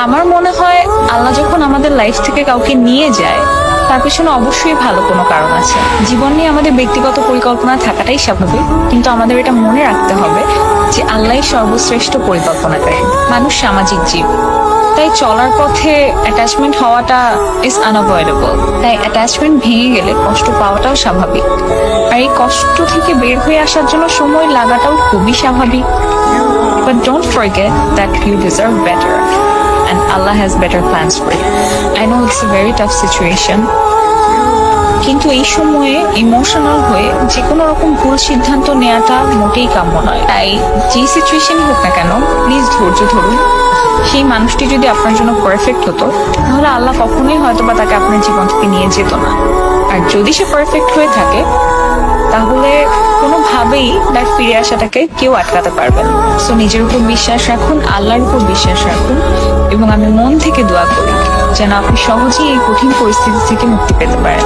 আমার মনে হয় আল্লাহ যখন আমাদের লাইফ থেকে কাউকে নিয়ে যায় তার পেছনে অবশ্যই ভালো কোনো কারণ আছে। জীবন নিয়ে আমাদের ব্যক্তিগত পরিকল্পনা থাকাটাই স্বাভাবিক, কিন্তু আমাদের এটা মনে রাখতে হবে যে আল্লাহই সর্বশ্রেষ্ঠ পরিকল্পনাকারী। মানুষ সামাজিক জীব, তাই চলার পথে অ্যাটাচমেন্ট হওয়াটা ইজ আনঅ্যাভয়েডেবল। তাই অ্যাটাচমেন্ট ভেঙে গেলে কষ্ট পাওয়াটাও স্বাভাবিক, আর এই কষ্ট থেকে বের হয়ে আসার জন্য সময় লাগাটাও খুবই স্বাভাবিক। But don't forget that you deserve better and Allah has better plans for you. I know it's a very tough situation, কিন্তু এই সময়ে ইমোশনাল হয়ে যে কোনো রকম ভুল সিদ্ধান্ত নেওয়াটা মোটেই কাম্য নয়। তাই যে সিচুয়েশন হোক না কেন, প্লিজ ধৈর্য ধরুন। সেই মানুষটি যদি আপনার জন্য পারফেক্ট হতো তাহলে আল্লাহ কখনোই হয়তো বা তাকে আপনার জীবন থেকে নিয়ে যেত না। আর যদি সে পারফেক্ট হয়ে থাকে তাহলে কোনোভাবেই তার ফিরে আসাটাকে কেউ আটকাতে পারবে না। সো নিজের উপর বিশ্বাস রাখুন, আল্লাহর উপর বিশ্বাস রাখুন, এবং আমি মন থেকে দোয়া করি যেন আপনি সহজেই এই কঠিন পরিস্থিতি থেকে মুক্তি পেতে পারেন।